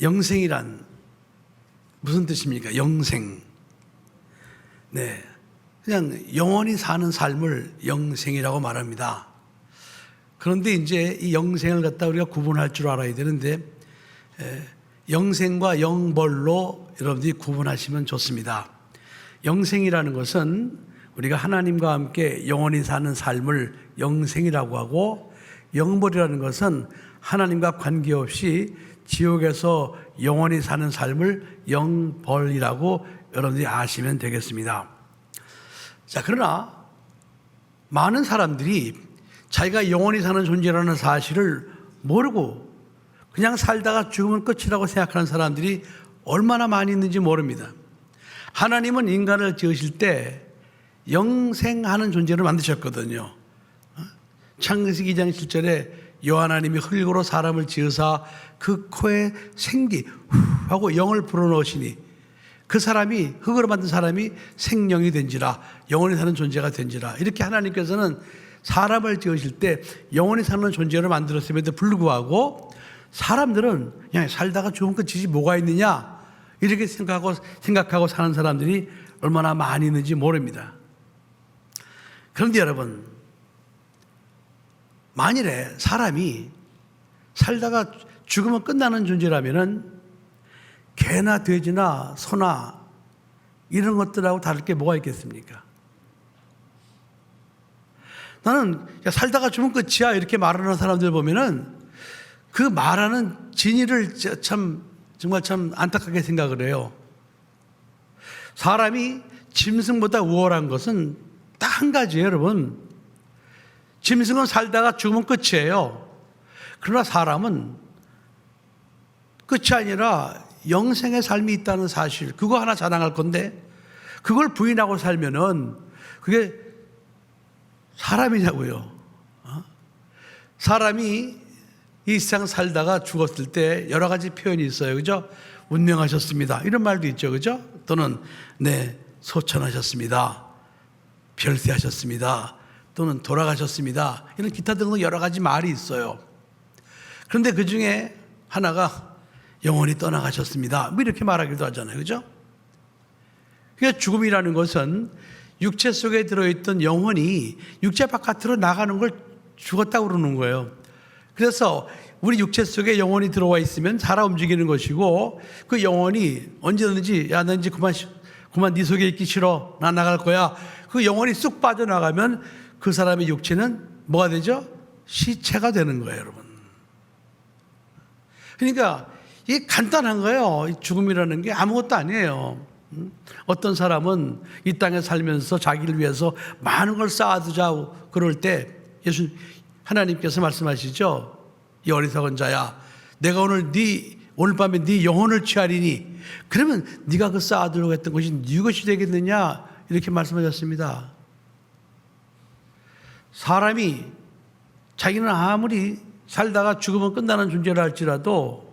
영생이란 무슨 뜻입니까? 영생. 네. 그냥 영원히 사는 삶을 영생이라고 말합니다. 그런데 이제 이 영생을 갖다 우리가 구분할 줄 알아야 되는데, 영생과 영벌로 여러분들이 구분하시면 좋습니다. 영생이라는 것은 우리가 하나님과 함께 영원히 사는 삶을 영생이라고 하고, 영벌이라는 것은 하나님과 관계없이 지옥에서 영원히 사는 삶을 영벌이라고 여러분들이 아시면 되겠습니다. 자, 그러나 많은 사람들이 자기가 영원히 사는 존재라는 사실을 모르고 그냥 살다가 죽으면 끝이라고 생각하는 사람들이 얼마나 많이 있는지 모릅니다. 하나님은 인간을 지으실 때 영생하는 존재를 만드셨거든요. 창세기 2장 7절에 여호와 하나님이 흙으로 사람을 지으사 그 코에 생기 하고 영을 불어넣으시니 그 사람이, 흙으로 만든 사람이 생명이 된지라, 영원히 사는 존재가 된지라. 이렇게 하나님께서는 사람을 지으실 때 영원히 사는 존재를 만들었음에도 불구하고 사람들은 그냥 살다가 죽으면 끝이지 뭐가 있느냐, 이렇게 생각하고 사는 사람들이 얼마나 많이 있는지 모릅니다. 그런데 여러분, 만일에 사람이 살다가 죽으면 끝나는 존재라면은 개나 돼지나 소나 이런 것들하고 다를 게 뭐가 있겠습니까? 나는 살다가 죽으면 끝이야 이렇게 말하는 사람들 보면은 그 말하는 진위를 정말 참 안타깝게 생각을 해요. 사람이 짐승보다 우월한 것은 딱 한 가지예요, 여러분. 짐승은 살다가 죽으면 끝이에요. 그러나 사람은 끝이 아니라 영생의 삶이 있다는 사실, 그거 하나 자랑할 건데 그걸 부인하고 살면은 그게 사람이냐고요. 사람이 이 세상 살다가 죽었을 때 여러 가지 표현이 있어요. 그죠? 운명하셨습니다. 이런 말도 있죠. 그죠? 또는 네, 소천하셨습니다. 별세하셨습니다. 또는 돌아가셨습니다. 이런 기타 등등 여러 가지 말이 있어요. 그런데 그 중에 하나가 영원히 떠나가셨습니다. 뭐 이렇게 말하기도 하잖아요. 그죠? 그러니까 죽음이라는 것은 육체 속에 들어있던 영혼이 육체 바깥으로 나가는 걸 죽었다고 그러는 거예요. 그래서 우리 육체 속에 영혼이 들어와 있으면 살아 움직이는 것이고, 그 영혼이 언제든지 야, 나 이제 그만 네 속에 있기 싫어, 나 나갈 거야, 그 영혼이 쑥 빠져나가면 그 사람의 육체는 뭐가 되죠? 시체가 되는 거예요, 여러분. 그러니까 이게 간단한 거예요. 죽음이라는 게 아무것도 아니에요. 어떤 사람은 이 땅에 살면서 자기를 위해서 많은 걸 쌓아두자고 그럴 때 하나님께서 말씀하시죠. 이 어리석은 자야, 내가 오늘 밤에 네 영혼을 취하리니 그러면 네가 그 쌓아두려고 했던 것이 네 것이 되겠느냐, 이렇게 말씀하셨습니다. 사람이 자기는 아무리 살다가 죽으면 끝나는 존재라 할지라도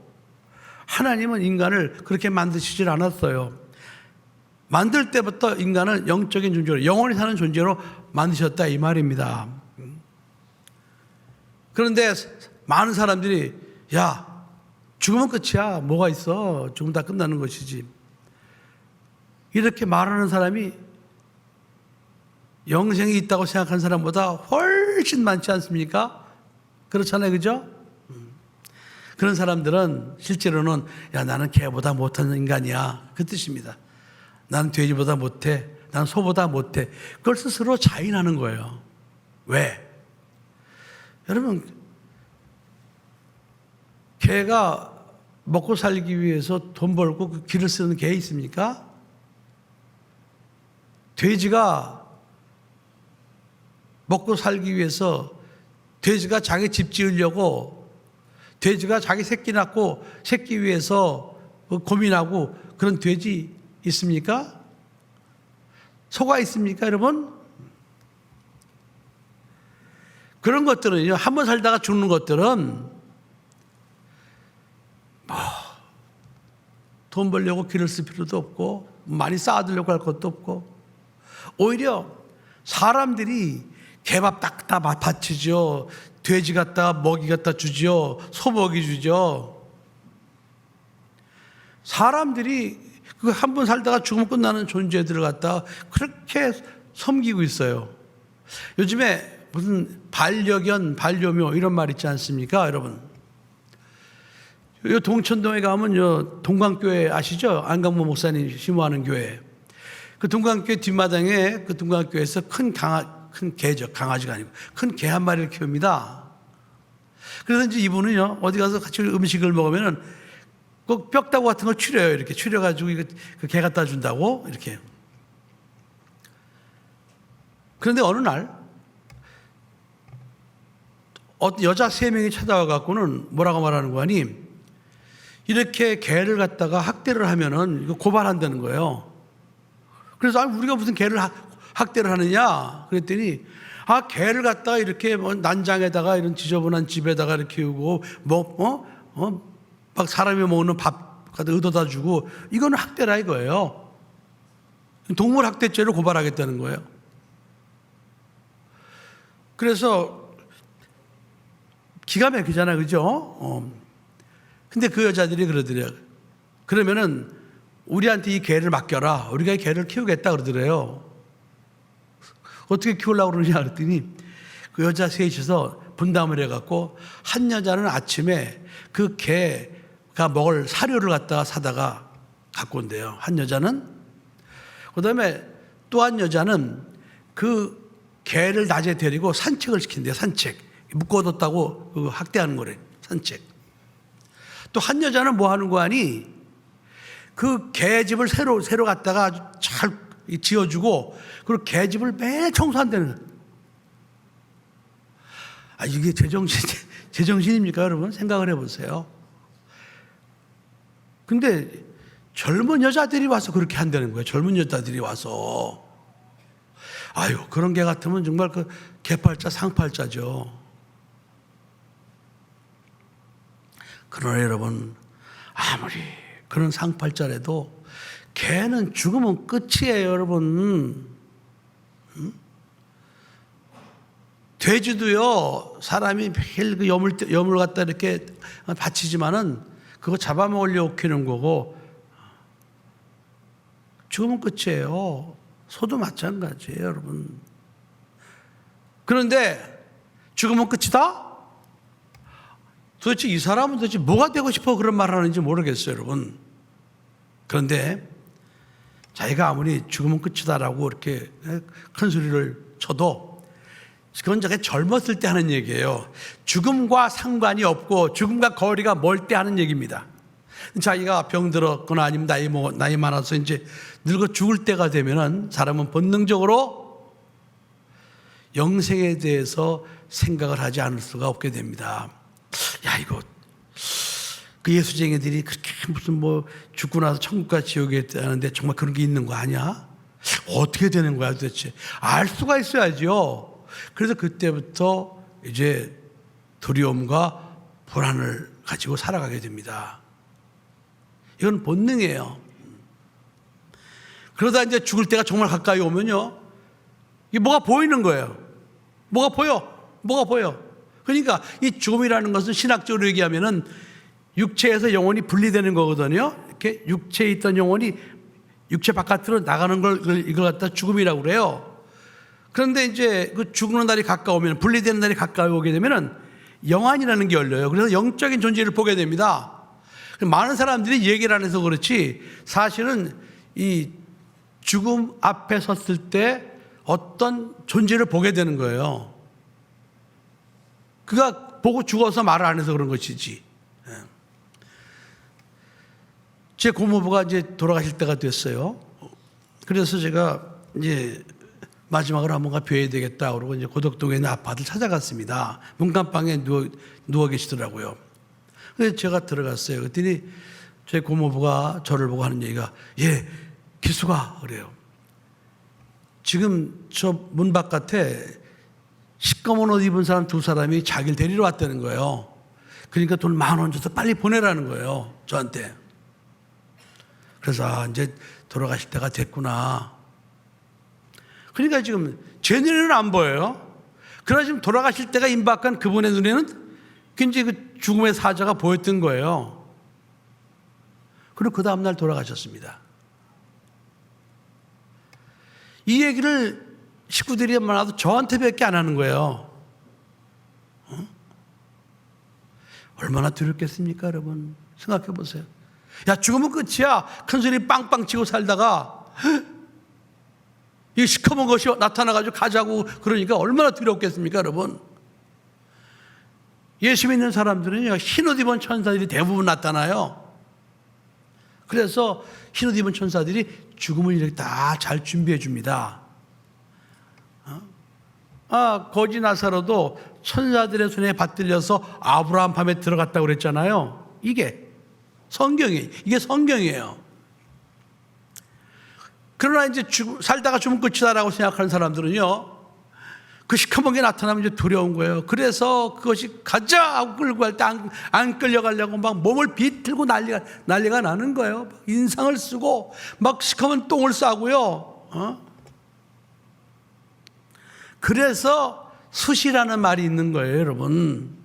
하나님은 인간을 그렇게 만드시질 않았어요. 만들 때부터 인간을 영적인 존재로, 영원히 사는 존재로 만드셨다, 이 말입니다. 그런데 많은 사람들이 야, 죽으면 끝이야, 뭐가 있어, 죽으면 다 끝나는 것이지, 이렇게 말하는 사람이 영생이 있다고 생각하는 사람보다 훨씬 많지 않습니까? 그렇잖아요, 그죠? 그런 사람들은 실제로는 야, 나는 개보다 못한 인간이야, 그 뜻입니다. 나는 돼지보다 못해, 나는 소보다 못해, 그걸 스스로 자인하는 거예요. 왜? 여러분, 개가 먹고 살기 위해서 돈 벌고 그 길을 쓰는 개 있습니까? 돼지가 먹고 살기 위해서, 돼지가 자기 집 지으려고, 돼지가 자기 새끼 낳고 새끼 위해서 고민하고 그런 돼지 있습니까? 소가 있습니까, 여러분? 그런 것들은요, 한번 살다가 죽는 것들은 돈 벌려고 길을 쓸 필요도 없고 많이 쌓아두려고 할 것도 없고, 오히려 사람들이 개밥 딱 바치죠. 돼지 갖다가 먹이 갖다 주죠. 소 먹이 주죠. 사람들이 그 한 번 살다가 죽으면 끝나는 존재들을 갖다가 그렇게 섬기고 있어요. 요즘에 무슨 반려견, 반려묘 이런 말 있지 않습니까, 여러분? 요 동천동에 가면 요 동광교회 아시죠? 안강모 목사님 심호하는 교회. 그 동광교회 뒷마당에 그 동광교회에서 큰 개죠. 강아지가 아니고 큰 개 한 마리를 키웁니다. 그래서 이제 이분은요, 어디 가서 같이 음식을 먹으면은 꼭 뼈다구 같은 걸 추려요. 이렇게 추려가지고 이거 그 개 갖다 준다고 이렇게. 그런데 어느 날 여자 3명이 찾아와 갖고는 뭐라고 말하는 거 아니? 이렇게 개를 갖다가 학대를 하면은 이거 고발한다는 거예요. 그래서 우리가 무슨 개를 학대를 하느냐? 그랬더니 개를 갖다가 이렇게 뭐 난장에다가 이런 지저분한 집에다가 이렇게 키우고 막 사람이 먹는 밥 갖다 의도다 주고 이거는 학대라 이거예요. 동물 학대죄를 고발하겠다는 거예요. 그래서 기가 막히잖아요, 그죠? 근데 그 여자들이 그러더래요. 그러면은 우리한테 이 개를 맡겨라. 우리가 이 개를 키우겠다 그러더래요. 어떻게 키우려고 그러냐 그랬더니 그 여자 셋이서 분담을 해갖고 한 여자는 아침에 그 개가 먹을 사료를 갖다가 사다가 갖고 온대요. 한 여자는. 그 다음에 또 한 여자는 그 개를 낮에 데리고 산책을 시킨대요. 산책. 묶어뒀다고 그 학대하는 거래. 산책. 또 한 여자는 뭐 하는 거 아니? 그 개집을 새로 갖다가 잘 지어주고 그리고 개집을 매일 청소한다는 거예요. 이게 제정신입니까, 여러분? 생각을 해보세요. 근데 젊은 여자들이 와서 그렇게 한다는 거예요. 젊은 여자들이 와서. 그런 개 같으면 정말 그 개팔자, 상팔자죠. 그러나 여러분, 아무리 그런 상팔자라도 개는 죽으면 끝이에요, 여러분. 돼지도요, 사람이 매일 그 염을 갖다 이렇게 바치지만은 그거 잡아먹으려고 키우는 거고, 죽으면 끝이에요. 소도 마찬가지예요, 여러분. 그런데 죽으면 끝이다? 도대체 이 사람은 도대체 뭐가 되고 싶어 그런 말을 하는지 모르겠어요, 여러분. 그런데 자기가 아무리 죽으면 끝이다라고 이렇게 큰 소리를 쳐도 그건 자기가 젊었을 때 하는 얘기예요. 죽음과 상관이 없고 죽음과 거리가 멀 때 하는 얘기입니다. 자기가 병들었거나 아니면 나이 많아서 이제 늙어 죽을 때가 되면은 사람은 본능적으로 영생에 대해서 생각을 하지 않을 수가 없게 됩니다. 이거 그 예수쟁이들이 그렇게 무슨 뭐 죽고 나서 천국과 지옥에 하는데 정말 그런 게 있는 거 아니야? 어떻게 되는 거야 도대체? 알 수가 있어야죠. 그래서 그때부터 이제 두려움과 불안을 가지고 살아가게 됩니다. 이건 본능이에요. 그러다 이제 죽을 때가 정말 가까이 오면요, 이게 뭐가 보이는 거예요. 뭐가 보여. 그러니까 이 죽음이라는 것은 신학적으로 얘기하면은 육체에서 영혼이 분리되는 거거든요. 이렇게 육체에 있던 영혼이 육체 바깥으로 나가는 걸 이걸 갖다 죽음이라고 그래요. 그런데 이제 그 죽는 날이 가까우면, 분리되는 날이 가까이 오게 되면은 영안이라는 게 열려요. 그래서 영적인 존재를 보게 됩니다. 많은 사람들이 얘기를 안 해서 그렇지 사실은 이 죽음 앞에 섰을 때 어떤 존재를 보게 되는 거예요. 그가 보고 죽어서 말을 안 해서 그런 것이지. 제 고모부가 이제 돌아가실 때가 됐어요. 그래서 제가 이제 마지막으로 한번가 뵈야 되겠다 그러고 이제 고덕동에 있는 아파트를 찾아갔습니다. 문간방에 누워 계시더라고요. 그래서 제가 들어갔어요. 그랬더니 제 고모부가 저를 보고 하는 얘기가, 기수가 그래요. 지금 저 문 바깥에 시꺼먼 옷 입은 사람 2사람이 자기를 데리러 왔다는 거예요. 그러니까 돈 10,000원 줘서 빨리 보내라는 거예요, 저한테. 그래서 이제 돌아가실 때가 됐구나. 그러니까 지금 제 눈에는 안 보여요. 그러나 지금 돌아가실 때가 임박한 그분의 눈에는 굉장히 그 죽음의 사자가 보였던 거예요. 그리고 그 다음날 돌아가셨습니다. 이 얘기를 식구들이 많아도 저한테밖에 안 하는 거예요. 얼마나 두렵겠습니까, 여러분? 생각해 보세요. 야, 죽으면 끝이야. 큰 소리 빵빵 치고 살다가 이 시커먼 것이 나타나가지고 가자고 그러니까 얼마나 두렵겠습니까, 여러분? 예수 믿는 사람들은요, 흰옷 입은 천사들이 대부분 나타나요. 그래서 흰옷 입은 천사들이 죽음을 이렇게 다 잘 준비해 줍니다. 거지 나사로도 천사들의 손에 받들려서 아브라함 밤에 들어갔다고 그랬잖아요. 이게 성경이에요. 그러나 이제 살다가 죽으면 끝이다라고 생각하는 사람들은요, 그 시커먼 게 나타나면 이제 두려운 거예요. 그래서 그것이 가자 하고 끌고 갈 때 안 끌려가려고 막 몸을 비틀고 난리가 나는 거예요. 인상을 쓰고 막 시커먼 똥을 싸고요. 그래서 수시라는 말이 있는 거예요, 여러분.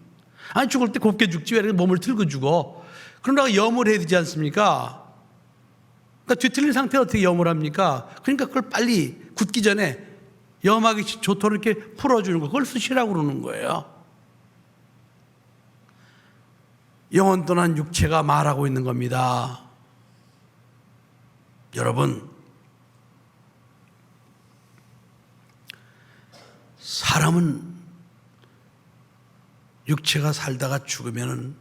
아니, 죽을 때 곱게 죽지 왜 이렇게 몸을 틀고 죽어? 그러다가 염을 해야 되지 않습니까? 그러니까 뒤틀린 상태에 어떻게 염을 합니까? 그러니까 그걸 빨리 굳기 전에 염하기 좋도록 이렇게 풀어주는 거, 그걸 수시라고 그러는 거예요. 영혼 떠난 육체가 말하고 있는 겁니다. 여러분, 사람은 육체가 살다가 죽으면은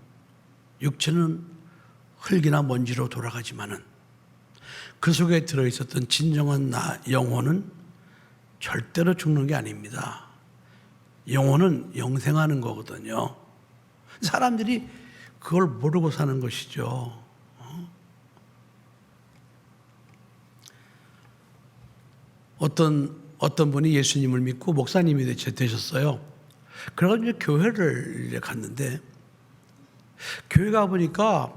육체는 흙이나 먼지로 돌아가지만은 그 속에 들어있었던 진정한 영혼은 절대로 죽는 게 아닙니다. 영혼은 영생하는 거거든요. 사람들이 그걸 모르고 사는 것이죠. 어떤 분이 예수님을 믿고 목사님이 되셨어요. 그래가지고 교회를 갔는데, 교회 가보니까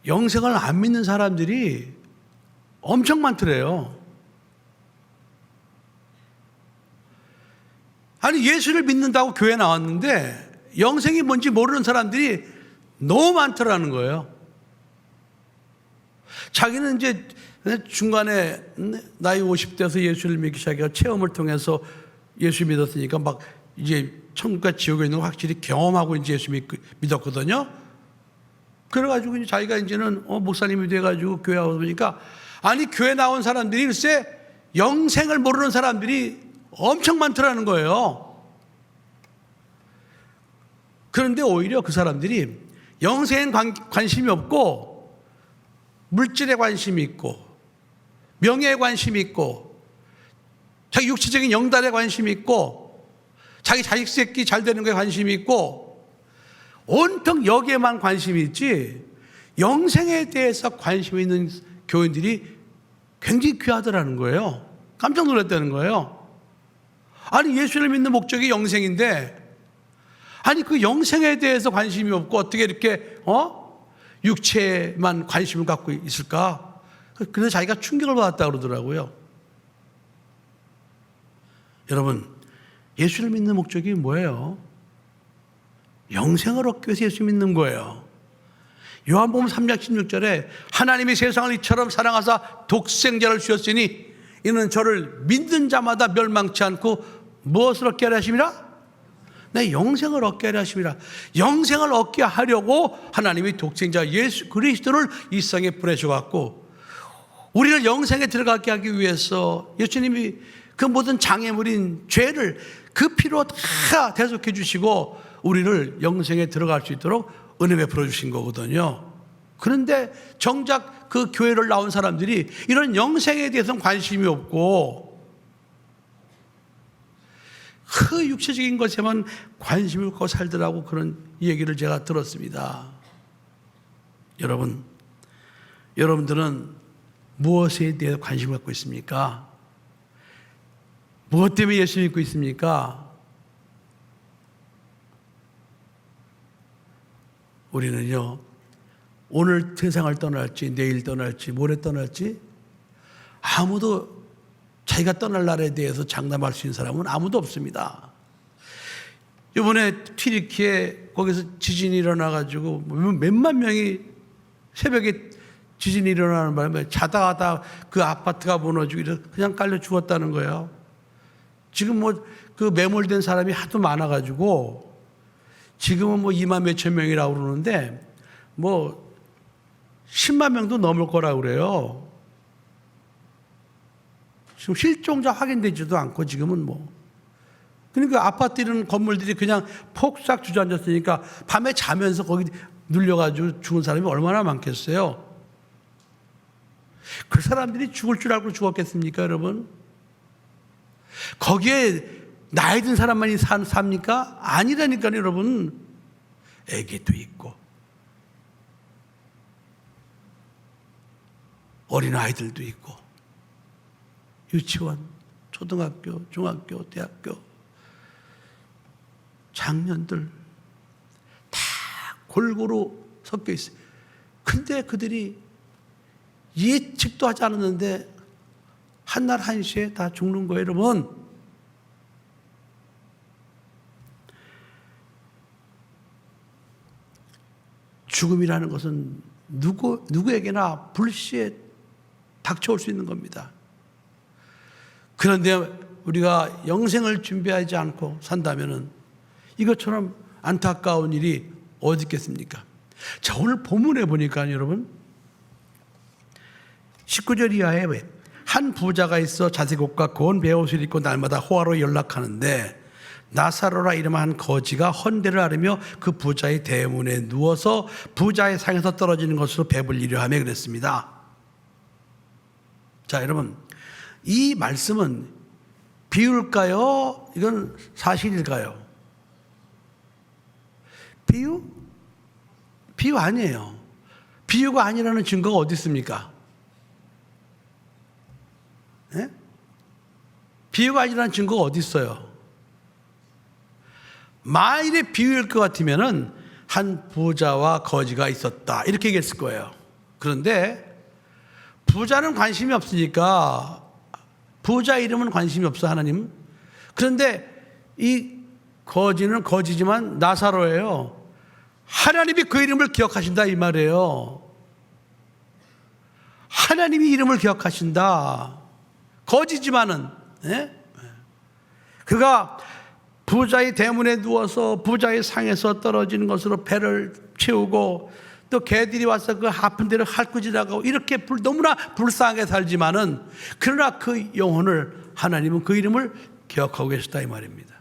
영생을 안 믿는 사람들이 엄청 많더래요. 아니, 예수를 믿는다고 교회 나왔는데 영생이 뭔지 모르는 사람들이 너무 많더라는 거예요. 자기는 이제 중간에 나이 50대에서 예수를 믿기 시작해서 체험을 통해서 예수 믿었으니까 막 이제 천국과 지옥에 있는 걸 확실히 경험하고 이제 예수 믿었거든요. 그래가지고 이제 자기가 이제는 목사님이 돼가지고 교회 와서 보니까, 아니, 교회 나온 사람들이 글쎄 영생을 모르는 사람들이 엄청 많더라는 거예요. 그런데 오히려 그 사람들이 영생에 관심이 없고 물질에 관심이 있고 명예에 관심이 있고 자기 육체적인 영달에 관심이 있고 자기 자식 새끼 잘 되는 거에 관심이 있고 온통 여기에만 관심이 있지 영생에 대해서 관심이 있는 교인들이 굉장히 귀하더라는 거예요. 깜짝 놀랐다는 거예요. 아니, 예수를 믿는 목적이 영생인데, 아니, 그 영생에 대해서 관심이 없고 어떻게 이렇게 육체에만 관심을 갖고 있을까? 그래서 자기가 충격을 받았다 그러더라고요. 여러분, 예수를 믿는 목적이 뭐예요? 영생을 얻기 위해서 예수 믿는 거예요. 요한복음 3장 16절에 하나님이 세상을 이처럼 사랑하사 독생자를 주셨으니 이는 저를 믿는 자마다 멸망치 않고 무엇을 얻게 하려 하심이라? 네, 영생을 얻게 하려 하심이라. 영생을 얻게 하려고 하나님이 독생자 예수 그리스도를 이 세상에 보내셔갖고 우리를 영생에 들어가게 하기 위해서 예수님이 그 모든 장애물인 죄를 그 피로 다 대속해 주시고 우리를 영생에 들어갈 수 있도록 은혜 베풀어 주신 거거든요. 그런데 정작 그 교회를 나온 사람들이 이런 영생에 대해서는 관심이 없고 그 육체적인 것에만 관심을 갖고 살더라고, 그런 얘기를 제가 들었습니다. 여러분들은 무엇에 대해 관심을 갖고 있습니까? 무엇 때문에 예수 믿고 있습니까? 우리는요, 오늘 세상을 떠날지 내일 떠날지 모레 떠날지 아무도 자기가 떠날 날에 대해서 장담할 수 있는 사람은 아무도 없습니다. 이번에 튀르키예 거기서 지진이 일어나가지고 몇만 명이 새벽에 지진이 일어나는 바람에 자다가 그 아파트가 무너지고 그냥 깔려 죽었다는 거예요. 지금 뭐 그 매몰된 사람이 하도 많아가지고 지금은 뭐 2만 몇천 명이라고 그러는데 뭐 10만 명도 넘을 거라고 그래요. 지금 실종자 확인되지도 않고 지금은 뭐. 그러니까 아파트 이런 건물들이 그냥 폭삭 주저앉았으니까 밤에 자면서 거기 눌려가지고 죽은 사람이 얼마나 많겠어요. 그 사람들이 죽을 줄 알고 죽었겠습니까, 여러분? 거기에 나이 든 사람만이 삽니까? 아니라니까요, 여러분. 애기도 있고 어린아이들도 있고 유치원, 초등학교, 중학교, 대학교 장년들 다 골고루 섞여 있어요. 근데 그들이 예측도 하지 않았는데 한날 한시에 다 죽는 거예요, 여러분. 죽음이라는 것은 누구에게나 불시에 닥쳐올 수 있는 겁니다. 그런데 우리가 영생을 준비하지 않고 산다면은 이것처럼 안타까운 일이 어디 있겠습니까? 자, 오늘 본문에 보니까 여러분 19절 이하에 한 부자가 있어 자색 옷과 고운 베옷을 입고 날마다 호화로 연락하는데 나사로라 이름한 거지가 헌대를 앓으며 그 부자의 대문에 누워서 부자의 상에서 떨어지는 것으로 배불리려 하며 그랬습니다. 자, 여러분, 이 말씀은 비유일까요? 이건 사실일까요? 비유? 비유 아니에요. 비유가 아니라는 증거가 어디 있습니까? 네? 비유가 아니라는 증거가 어디 있어요? 만일에 비유일 것 같으면은 한 부자와 거지가 있었다 이렇게 얘기했을 거예요. 그런데 부자는 관심이 없으니까 부자 이름은 관심이 없어 하나님. 그런데 이 거지는 거지지만 나사로예요. 하나님이 그 이름을 기억하신다 이 말이에요. 하나님이 이름을 기억하신다. 거지지만은 그가 부자의 대문에 누워서 부자의 상에서 떨어지는 것으로 배를 채우고 또 개들이 와서 그 아픈 데를 핥고지나가고 이렇게 너무나 불쌍하게 살지만은 그러나 그 영혼을 하나님은 그 이름을 기억하고 계시다 이 말입니다.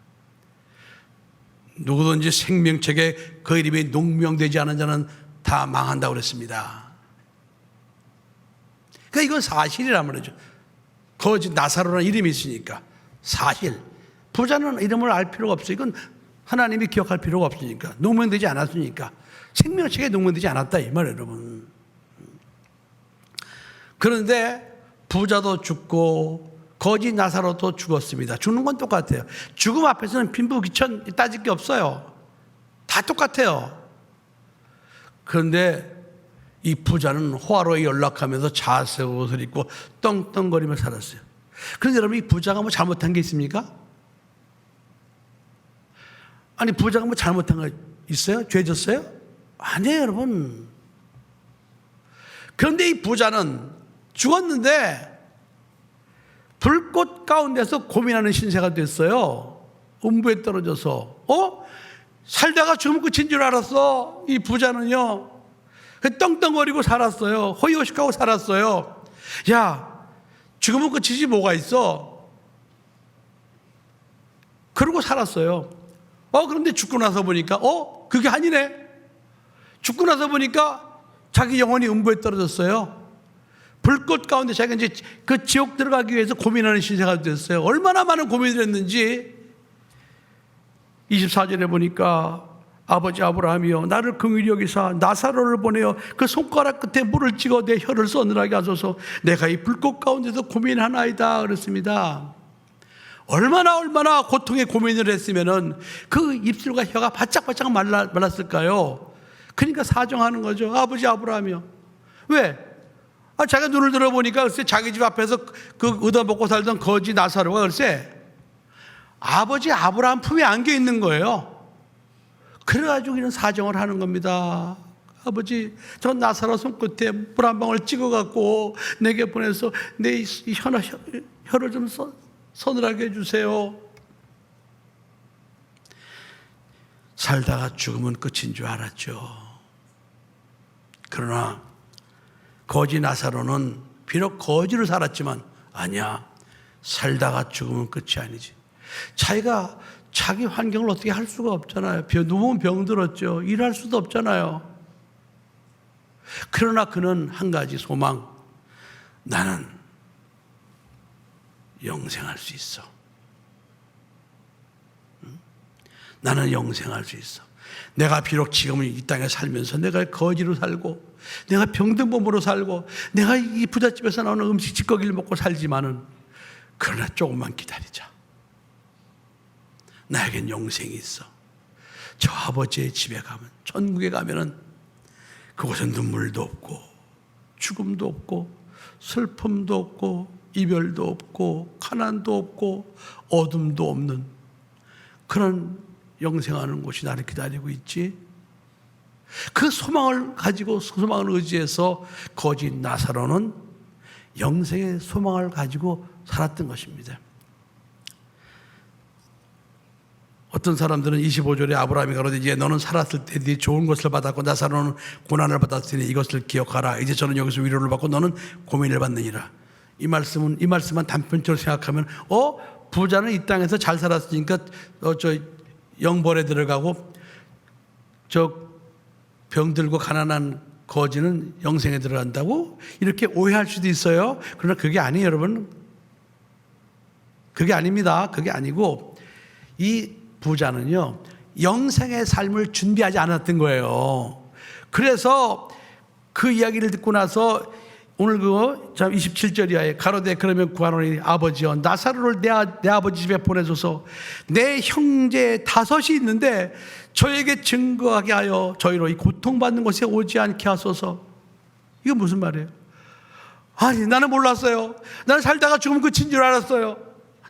누구든지 생명책에 그 이름이 농명되지 않은 자는 다 망한다고 그랬습니다. 그러니까 이건 사실이란 말이죠. 거지 나사로라는 이름이 있으니까 사실. 부자는 이름을 알 필요가 없어요. 이건 하나님이 기억할 필요가 없으니까. 농명되지 않았으니까. 생명책에 농명되지 않았다 이 말이에요, 여러분. 그런데 부자도 죽고 거지 나사로도 죽었습니다. 죽는 건 똑같아요. 죽음 앞에서는 빈부귀천 따질 게 없어요. 다 똑같아요. 그런데 이 부자는 호화로에 연락하면서 자색 옷을 입고 떵떵거리며 살았어요. 그런데 여러분, 이 부자가 뭐 잘못한 게 있습니까? 아니, 부자가 뭐 잘못한 거 있어요? 죄 졌어요? 아니에요, 여러분. 그런데 이 부자는 죽었는데 불꽃 가운데서 고민하는 신세가 됐어요. 음부에 떨어져서. 살다가 죽으면 끝인 줄 알았어. 이 부자는요. 떵떵거리고 살았어요. 호의호식하고 살았어요. 야, 죽으면 끝이지 뭐가 있어. 그러고 살았어요. 그런데 죽고 나서 보니까 그게 아니네. 죽고 나서 보니까 자기 영혼이 음부에 떨어졌어요. 불꽃 가운데 자기가 이제 그 지옥 들어가기 위해서 고민하는 신세가 됐어요. 얼마나 많은 고민을 했는지 24절에 보니까 아버지 아브라함이여 나를 긍휼히 여기사 나사로를 보내어 그 손가락 끝에 물을 찍어 내 혀를 서늘하게 하소서. 내가 이 불꽃 가운데서 고민하나이다 그랬습니다. 얼마나 고통에 고민을 했으면은 그 입술과 혀가 바짝바짝 말랐을까요? 그러니까 사정하는 거죠. 아버지 아브라함이요. 왜? 자기가 눈을 들어보니까 글쎄 자기 집 앞에서 그 얻어먹고 살던 거지 나사로가 글쎄 아버지 아브라함 품에 안겨 있는 거예요. 그래가지고 이런 사정을 하는 겁니다. 아버지, 저 나사로 손끝에 물 한 방울 찍어갖고 내게 보내서 내 혀를 좀 서늘하게 해주세요. 살다가 죽으면 끝인 줄 알았죠. 그러나 거지 나사로는 비록 거지로 살았지만 아니야, 살다가 죽으면 끝이 아니지. 자기가 자기 환경을 어떻게 할 수가 없잖아요. 누우면 병들었죠. 일할 수도 없잖아요. 그러나 그는 한 가지 소망, 나는 영생할 수 있어. 나는 영생할 수 있어. 내가 비록 지금은 이 땅에 살면서 내가 거지로 살고 내가 병든 몸으로 살고 내가 이 부잣집에서 나오는 음식 찌꺼기를 먹고 살지만은, 그러나 조금만 기다리자. 나에겐 영생이 있어. 저 아버지의 집에 가면, 천국에 가면은 그곳은 눈물도 없고 죽음도 없고 슬픔도 없고 이별도 없고 가난도 없고 어둠도 없는 그런 영생하는 곳이 나를 기다리고 있지. 그 소망을 가지고, 소망을 의지해서 거지 나사로는 영생의 소망을 가지고 살았던 것입니다. 어떤 사람들은 25절에 아브라함이 가로되 이제 너는 살았을 때 네 좋은 것을 받았고 나사로는 고난을 받았으니 이것을 기억하라. 이제 저는 여기서 위로를 받고 너는 고민을 받느니라. 이 말씀만 단편적으로 생각하면 부자는 이 땅에서 잘 살았으니까 저 영벌에 들어가고 저 병들고 가난한 거지는 영생에 들어간다고 이렇게 오해할 수도 있어요. 그러나 그게 아니에요, 여러분. 그게 아닙니다. 그게 아니고 이 부자는요, 영생의 삶을 준비하지 않았던 거예요. 그래서 그 이야기를 듣고 나서 오늘 27절이야. 가로되 그러면 구하노니 아버지여 나사로를 내 아버지 집에 보내줘서 내 형제 5이 있는데 저에게 증거하게 하여 저희로 이 고통받는 곳에 오지 않게 하소서. 이거 무슨 말이에요? 아니, 나는 몰랐어요. 나는 살다가 죽으면 끝인 줄 알았어요.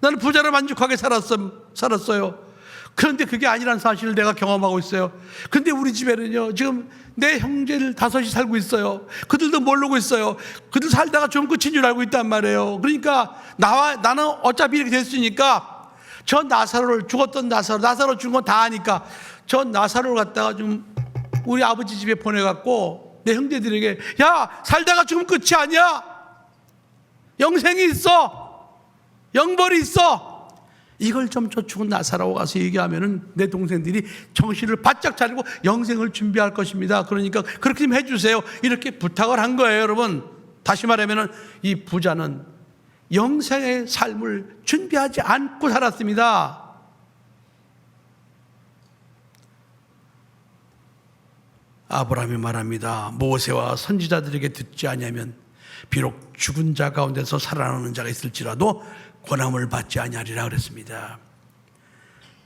나는 부자로 만족하게 살았어요. 그런데 그게 아니라는 사실을 내가 경험하고 있어요. 그런데 우리 집에는요, 지금 내 형제들 5이 살고 있어요. 그들도 모르고 있어요. 그들 살다가 좀 끝인 줄 알고 있단 말이에요. 그러니까 나는 어차피 이렇게 됐으니까 저 나사로를, 죽었던 나사로 죽은 건 다 아니까 저 나사로를 갖다가 좀 우리 아버지 집에 보내갖고 내 형제들에게, 야, 살다가 죽으면 끝이 아니야. 영생이 있어. 영벌이 있어. 이걸 좀 저 죽은 나사로가 가서 얘기하면은 내 동생들이 정신을 바짝 차리고 영생을 준비할 것입니다. 그러니까 그렇게 좀 해주세요. 이렇게 부탁을 한 거예요, 여러분. 다시 말하면은 이 부자는 영생의 삶을 준비하지 않고 살았습니다. 아브라함이 말합니다. 모세와 선지자들에게 듣지 아니하면 비록 죽은 자 가운데서 살아나는 자가 있을지라도 권함을 받지 아니하리라 그랬습니다.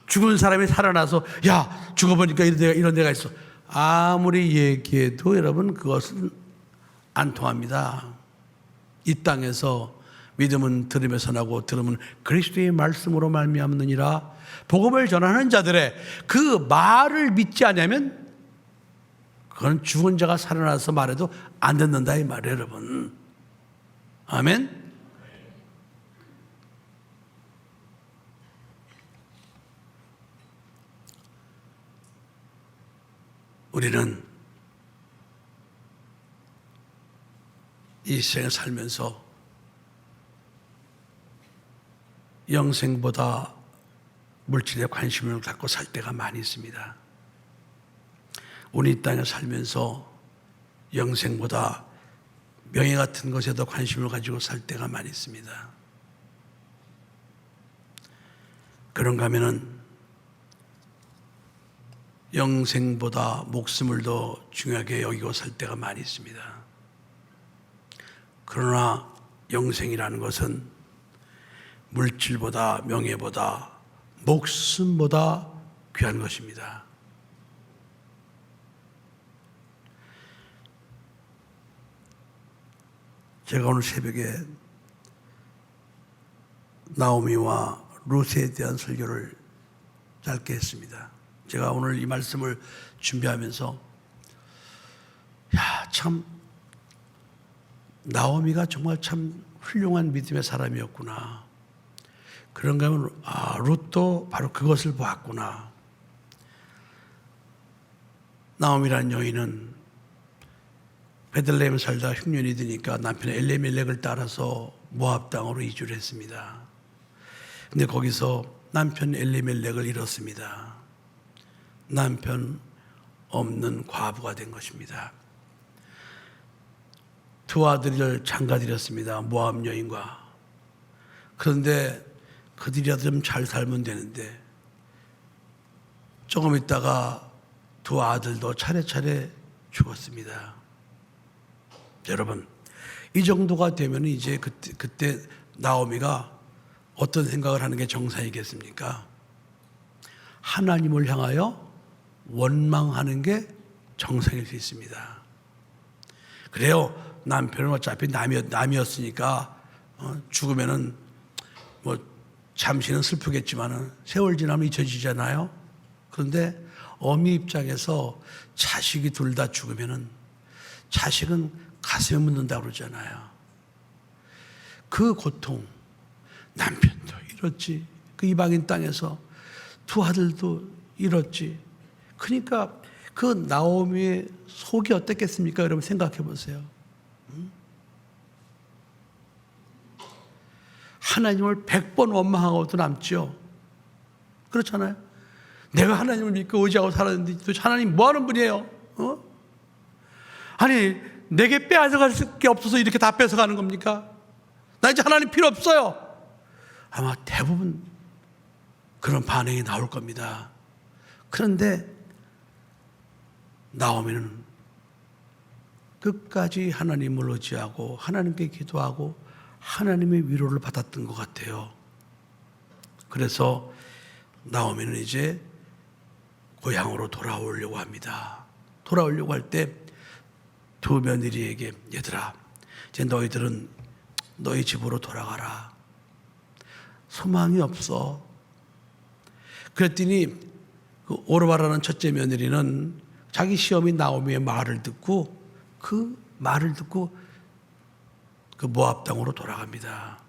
죽은 사람이 살아나서 야, 죽어보니까 이런 데가 있어. 아무리 얘기해도 여러분 그것은 안 통합니다. 이 땅에서 믿음은 들음에서 나고 들음은 그리스도의 말씀으로 말미암느니라. 복음을 전하는 자들의 그 말을 믿지 않으면 그건 죽은 자가 살아나서 말해도 안 듣는다 이 말이에요, 여러분. 아멘. 우리는 이 세상에 살면서 영생보다 물질에 관심을 갖고 살 때가 많이 있습니다. 우리 이 땅에 살면서 영생보다 명예 같은 것에 더 관심을 가지고 살 때가 많이 있습니다. 그런가 하면은 영생보다 목숨을 더 중요하게 여기고 살 때가 많이 있습니다. 그러나 영생이라는 것은 물질보다 명예보다 목숨보다 귀한 것입니다. 제가 오늘 새벽에 나오미와 룻에 대한 설교를 짧게 했습니다. 제가 오늘 이 말씀을 준비하면서 야, 참 나오미가 정말 참 훌륭한 믿음의 사람이었구나. 그런가 하면 룻도 바로 그것을 보았구나. 나오미라는 여인은 베들레헴에 살다 흉년이 드니까 남편 엘리멜렉을 따라서 모압 땅으로 이주를 했습니다. 근데 거기서 남편 엘리멜렉을 잃었습니다. 남편 없는 과부가 된 것입니다. 두 아들을 장가들였습니다. 모압 여인과. 그런데 그들이라도 좀 잘 살면 되는데 조금 있다가 두 아들도 차례차례 죽었습니다. 여러분, 이 정도가 되면 이제 그때 나오미가 어떤 생각을 하는 게 정상이겠습니까? 하나님을 향하여 원망하는 게 정상일 수 있습니다. 그래요. 남편은 어차피 남이었으니까 죽으면은 뭐 잠시는 슬프겠지만은 세월 지나면 잊혀지잖아요. 그런데 어미 입장에서 자식이 둘 다 죽으면은 자식은 가슴에 묻는다고 그러잖아요. 그 고통, 남편도 잃었지. 그 이방인 땅에서 두 아들도 잃었지. 그러니까 그 나오미의 속이 어땠겠습니까? 여러분 생각해 보세요. 하나님을 100번 원망하고도 남죠. 그렇잖아요. 내가 하나님을 믿고 의지하고 살았는데 도대체 하나님 뭐 하는 분이에요? 아니 내게 빼앗아갈 게 없어서 이렇게 다 뺏어가는 겁니까? 나 이제 하나님 필요 없어요. 아마 대부분 그런 반응이 나올 겁니다. 그런데 나오미는 끝까지 하나님을 의지하고 하나님께 기도하고 하나님의 위로를 받았던 것 같아요. 그래서 나오미는 이제 고향으로 돌아오려고 합니다. 돌아오려고 할 때 두 며느리에게 얘들아, 이제 너희들은 너희 집으로 돌아가라. 소망이 없어. 그랬더니 그 오르바라는 첫째 며느리는 자기 시어미 나오미의 말을 듣고 그 모압 땅으로 돌아갑니다.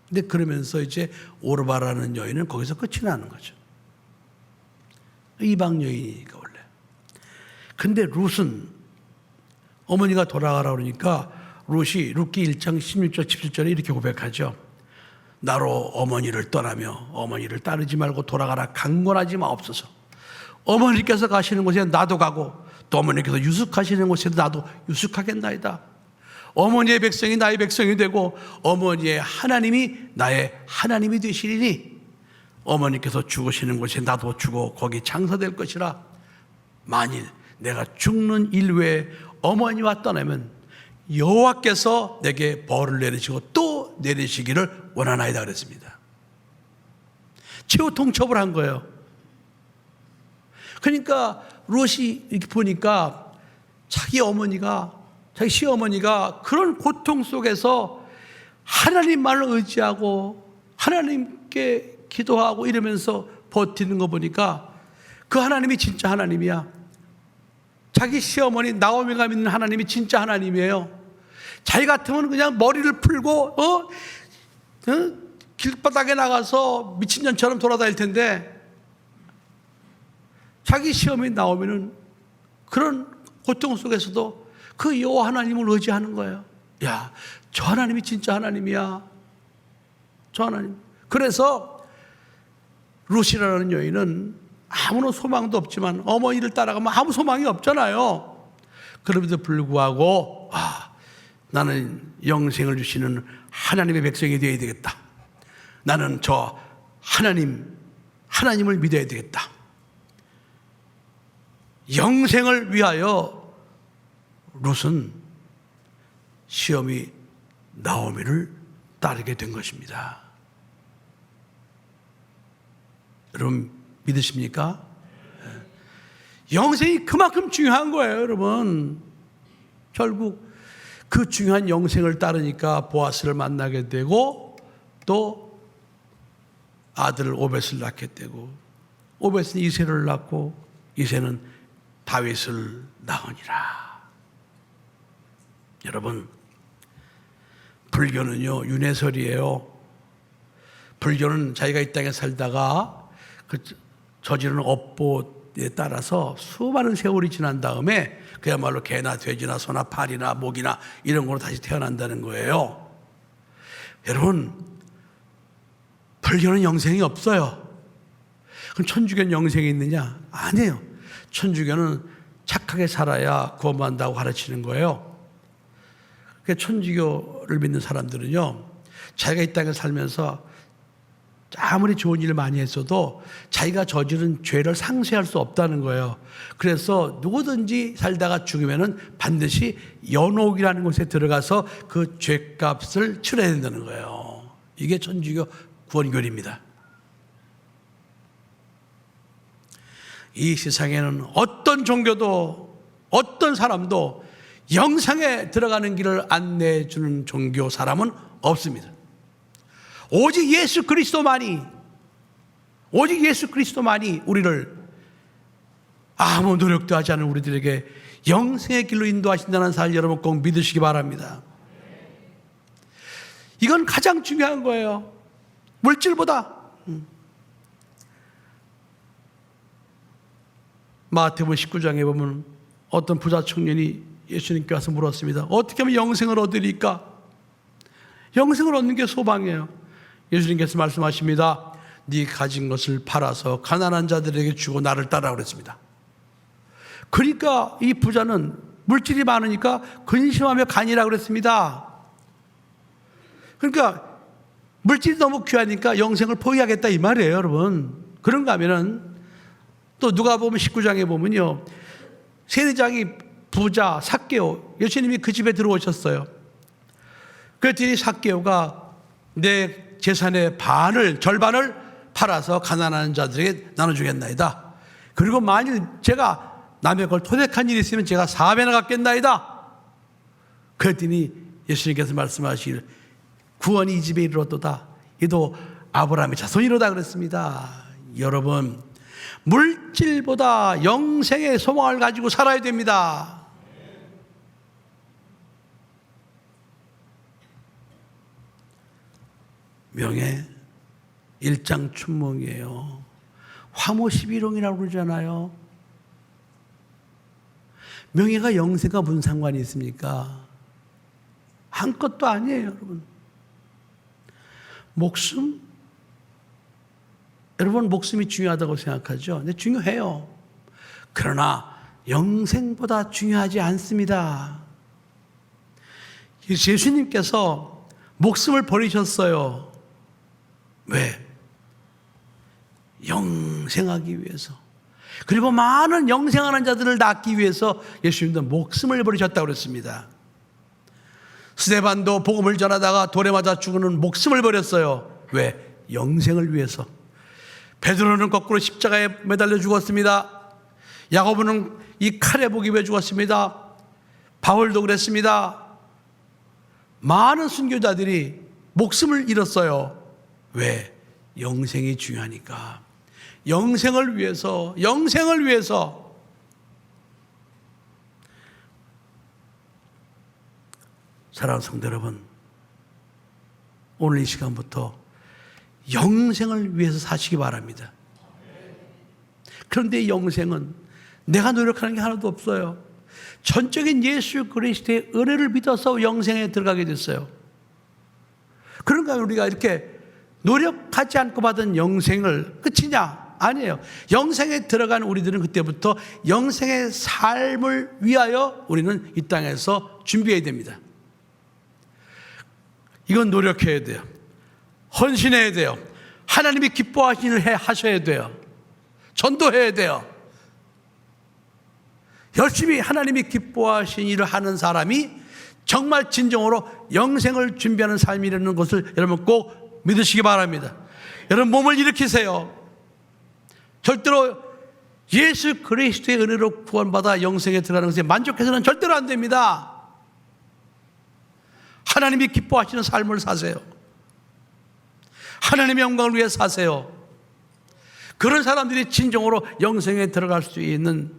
근데 그러면서 이제 오르바라는 여인은 거기서 끝이 나는 거죠. 이방 여인이니까 원래. 근데 룻은 어머니가 돌아가라 그러니까 룻기 1장 16절 17절에 이렇게 고백하죠. 나로 어머니를 떠나며 어머니를 따르지 말고 돌아가라. 강권하지 마옵소서. 어머니께서 가시는 곳에 나도 가고 또 어머니께서 유숙하시는 곳에 나도 유숙하겠나이다. 어머니의 백성이 나의 백성이 되고 어머니의 하나님이 나의 하나님이 되시리니 어머니께서 죽으시는 곳에 나도 죽어 거기 장사될 것이라. 만일 내가 죽는 일 외에 어머니와 떠나면 여호와께서 내게 벌을 내리시고 또 내리시기를 원하나이다 그랬습니다. 최후 통첩을 한 거예요. 그러니까 롯이 이렇게 보니까 자기 시어머니가 그런 고통 속에서 하나님만을 의지하고 하나님께 기도하고 이러면서 버티는 거 보니까 그 하나님이 진짜 하나님이야. 자기 시어머니 나오미가 믿는 하나님이 진짜 하나님이에요. 자기 같으면 그냥 머리를 풀고 길바닥에 나가서 미친년처럼 돌아다닐 텐데 자기 시어머니 나오미는 그런 고통 속에서도 그 여호와 하나님을 의지하는 거예요. 야, 저 하나님이 진짜 하나님이야. 저 하나님. 그래서 룻이라는 여인은 아무런 소망도 없지만 어머니를 따라가면 아무 소망이 없잖아요. 그럼에도 불구하고 나는 영생을 주시는 하나님의 백성이 되어야 되겠다. 나는 저 하나님을 믿어야 되겠다. 영생을 위하여 룻은 시어미 나오미를 따르게 된 것입니다. 여러분 믿으십니까? 영생이 그만큼 중요한 거예요, 여러분. 결국 그 중요한 영생을 따르니까 보아스를 만나게 되고 또 아들 오벳을 낳게 되고 오벳은 이새를 낳고 이새는 다윗을 낳으니라. 여러분, 불교는요, 윤회설이에요. 불교는 자기가 이 땅에 살다가 그 저지르는 업보에 따라서 수많은 세월이 지난 다음에 그야말로 개나 돼지나 소나 파리나 목이나 이런 걸로 다시 태어난다는 거예요. 여러분, 불교는 영생이 없어요. 그럼 천주교는 영생이 있느냐? 아니에요. 천주교는 착하게 살아야 구원받는다고 가르치는 거예요. 천주교를 믿는 사람들은요, 자기가 이 땅에 살면서 아무리 좋은 일을 많이 했어도 자기가 저지른 죄를 상쇄할 수 없다는 거예요. 그래서 누구든지 살다가 죽으면은 반드시 연옥이라는 곳에 들어가서 그 죄값을 치러야 된다는 거예요. 이게 천주교 구원교리입니다. 이 세상에는 어떤 종교도 어떤 사람도 영생에 들어가는 길을 안내해 주는 종교 사람은 없습니다. 오직 예수 그리스도만이 우리를 아무 노력도 하지 않은 우리들에게 영생의 길로 인도하신다는 사실 여러분 꼭 믿으시기 바랍니다. 이건 가장 중요한 거예요. 물질보다. 마태복음 19장에 보면 어떤 부자 청년이 예수님께 와서 물었습니다. 어떻게 하면 영생을 얻으리까? 영생을 얻는 게 소망이에요. 예수님께서 말씀하십니다. 네 가진 것을 팔아서 가난한 자들에게 주고 나를 따라 그랬습니다. 그러니까 이 부자는 물질이 많으니까 근심하며 가니라 그랬습니다. 그러니까 물질이 너무 귀하니까 영생을 포기하겠다 이 말이에요, 여러분. 그런가 하면은 또 누가복음 19장에 보면요, 세리장이 부자 삭개오, 예수님이 그 집에 들어오셨어요. 그랬더니 삭개오가 내 재산의 절반을 팔아서 가난한 자들에게 나눠주겠나이다. 그리고 만일 제가 남의 걸 토색한 일이 있으면 제가 4배나 갚겠나이다. 그랬더니 예수님께서 말씀하시길 구원이 이 집에 이르렀도다. 이도 아브라함의 자손이로다 그랬습니다. 여러분, 물질보다 영생의 소망을 가지고 살아야 됩니다. 명예 일장춘몽이에요. 화모 11홍이라고 그러잖아요. 명예가 영생과 무슨 상관이 있습니까? 한 것도 아니에요, 여러분. 목숨? 여러분, 목숨이 중요하다고 생각하죠? 근데 중요해요. 그러나 영생보다 중요하지 않습니다. 예수님께서 목숨을 버리셨어요. 왜? 영생하기 위해서. 그리고 많은 영생하는 자들을 낳기 위해서 예수님도 목숨을 버리셨다고 그랬습니다. 스데반도 복음을 전하다가 돌에 맞아 죽는 목숨을 버렸어요. 왜? 영생을 위해서. 베드로는 거꾸로 십자가에 매달려 죽었습니다. 야고보는 이 칼에 보기 위해 죽었습니다. 바울도 그랬습니다. 많은 순교자들이 목숨을 잃었어요. 왜? 영생이 중요하니까. 영생을 위해서. 사랑하는 성도 여러분, 오늘 이 시간부터 영생을 위해서 사시기 바랍니다. 그런데 영생은 내가 노력하는 게 하나도 없어요. 전적인 예수 그리스도의 은혜를 믿어서 영생에 들어가게 됐어요. 그런가 하면 우리가 이렇게 노력하지 않고 받은 영생을 끝이냐? 아니에요. 영생에 들어간 우리들은 그때부터 영생의 삶을 위하여 우리는 이 땅에서 준비해야 됩니다. 이건 노력해야 돼요. 헌신해야 돼요. 하나님이 기뻐하시는 일 하셔야 돼요. 전도해야 돼요. 열심히 하나님이 기뻐하시는 일을 하는 사람이 정말 진정으로 영생을 준비하는 삶이라는 것을 여러분 꼭 믿으시기 바랍니다. 여러분 몸을 일으키세요. 절대로 예수 그리스도의 은혜로 구원받아 영생에 들어가는 것에 만족해서는 절대로 안 됩니다. 하나님이 기뻐하시는 삶을 사세요. 하나님의 영광을 위해 사세요. 그런 사람들이 진정으로 영생에 들어갈 수 있는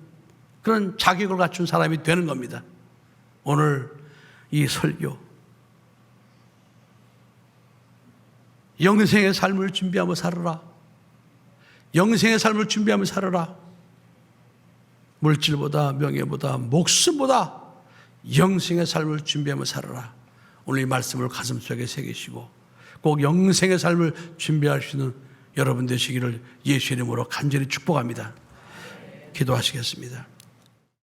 그런 자격을 갖춘 사람이 되는 겁니다. 오늘 이 설교. 영생의 삶을 준비하며 살아라. 영생의 삶을 준비하며 살아라. 물질보다 명예보다 목숨보다 영생의 삶을 준비하며 살아라. 오늘 이 말씀을 가슴속에 새기시고 꼭 영생의 삶을 준비할 수 있는 여러분 되시기를 예수 이름으로 간절히 축복합니다. 기도하시겠습니다.